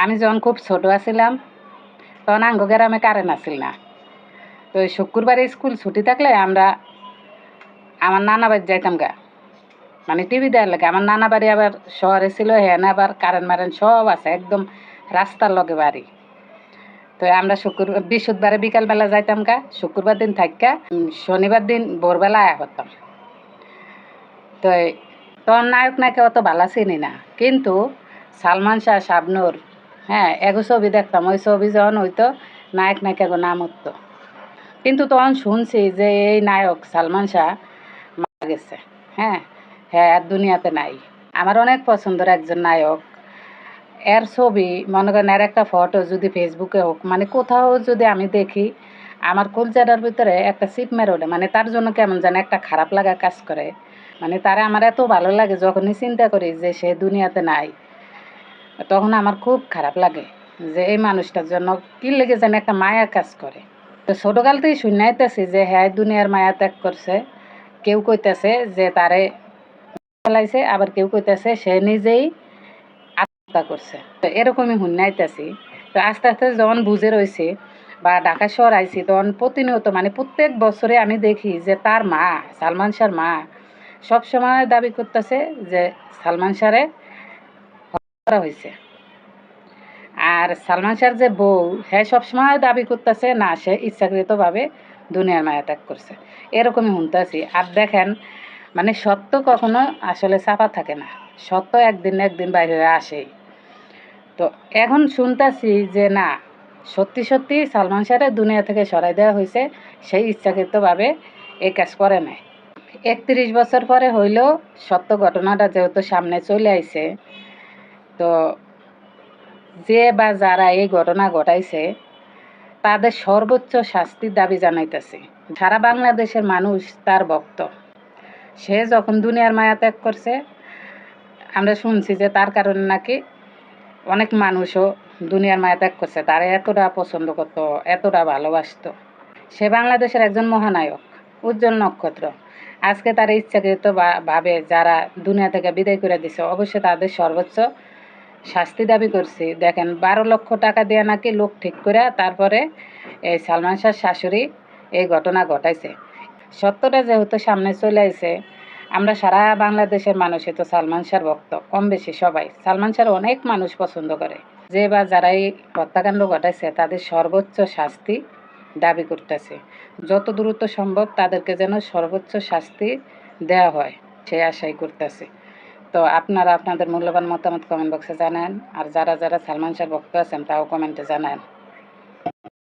আমি যখন খুব ছোট আছিলাম তখন আঙ্গ গ্রামে কারেন্ট আসিল না। তো ওই শুক্রবারে স্কুল ছুটি থাকলে আমরা আমার নানা বাড়ি যাইতাম গা, মানে টিভি দেওয়ার লাগে। আমার নানা বাড়ি আবার শহরে ছিল, হ্যাঁ আবার কারেন্ট মারেন্ট সব আছে, একদম রাস্তার লগে বাড়ি। তো আমরা বৃহস্পতিবারে বিকালবেলা যাইতাম গা, শুক্রবার দিন থাকা শনিবার দিন ভোরবেলা আয়া করতাম। তো তখন নায়ক নায়িকা অত ভালো চিনি না, কিন্তু সালমান শাহ, শাবনূর, হ্যাঁ এগো ছবি দেখতাম। ওই ছবি যখন হইতো নায়ক নায়িকাগো নাম উঠতো। কিন্তু তখন শুনছি যে এই নায়ক সালমান শাহ মারা গেছে। হ্যাঁ হ্যাঁ, আর দুনিয়াতে নাই। আমার অনেক পছন্দের একজন নায়ক। এর ছবি মনে করেন, এর একটা ফটো যদি ফেসবুকে হোক, মানে কোথাও যদি আমি দেখি, আমার কলজাটার ভিতরে একটা সিপ মেরে ওঠে। মানে তার জন্য কেমন যেন একটা খারাপ লাগা কাজ করে। মানে তারা আমার এত ভালো লাগে, যখনই চিন্তা করি যে সে দুনিয়াতে নাই, তখন আমার খুব খারাপ লাগে যে এই মানুষটার জন্য কি লেগে যেন একটা মায়া কাজ করে। তো ছোটকাল থেকে শুনাইতেছি যে হ্যাঁ দুনিয়ার মায়া ত্যাগ করছে। কেউ কইতেছে যে তারে ফেলাইছে, আবার কেউ কইতেছে সে নিজেই আত্মহত্যা করছে। তো এরকমই শুনাইতেছি। তো আস্তে আস্তে যখন বুঝে রয়েছে বা ঢাকা শহর আইছি, তখন প্রতিনিয়ত মানে প্রত্যেক বছরে আমি দেখি যে তার মা, সালমান শাহর মা, সবসময় দাবি করতেছে যে সালমান শাহরে করা হয়েছে। আর সালমান শাহর যে বউ, হ্যাঁ সবসময় দাবি করতেছে না, সে ইচ্ছাকৃতভাবে দুনিয়ার মায়া ত্যাগ করছে। এরকমই শুনতেছি। আর দেখেন, মানে সত্য কখনো আসলে চাপা থাকে না, সত্য একদিন না একদিন বাইরে হয়ে আসেই। তো এখন শুনতেছি যে না, সত্যি সত্যি সালমান শাহরে দুনিয়া থেকে সরাই দেওয়া হয়েছে, সেই ইচ্ছাকৃতভাবে এই কাজ করে নাই। 31 বছর পরে হইলেও সত্য ঘটনাটা যেহেতু সামনে চলে আইছে, তো যে বা যারা এই ঘটনা ঘটাইছে তাদের সর্বোচ্চ শাস্তির দাবি জানাইতেছে। সারা বাংলাদেশের মানুষ তার ভক্ত। সে যখন দুনিয়ার মায়া ত্যাগ করছে, আমরা শুনছি যে তার কারণে নাকি অনেক মানুষও দুনিয়ার মায়া ত্যাগ করছে। তারা এতটা পছন্দ করতো, এতটা ভালোবাসতো। সে বাংলাদেশের একজন মহানায়ক, উজ্জ্বল নক্ষত্র। আজকে তারা ইচ্ছাকৃত ভাবে যারা দুনিয়া থেকে বিদায় করে দিছে, অবশ্যই তাদের সর্বোচ্চ শাস্তি দাবি করছি। দেখেন 12 লক্ষ টাকা দিয়ে নাকি লোক ঠিক করে তারপরে এই সালমান শাহর শাশুড়ি এই ঘটনা ঘটাইছে। সত্যটা যেহেতু সামনে চলে আইছে, আমরা সারা বাংলাদেশের মানুষই তো সালমান শাহর ভক্ত, কম বেশি সবাই সালমান শাহর অনেক মানুষ পছন্দ করে। যে বা যারা এই হত্যাকাণ্ড ঘটাইছে তাদের সর্বোচ্চ শাস্তি দাবি করতেছে। যত দ্রুত সম্ভব তাদেরকে যেন সর্বোচ্চ শাস্তি দেওয়া হয়, সেই আশাই করতেছে। তো আপনারা আপনাদের মূল্যবান মতামত কমেন্ট বক্সে জানান। আর যারা যারা সালমান শাহর ভক্ত আছেন তাও কমেন্টে জানান।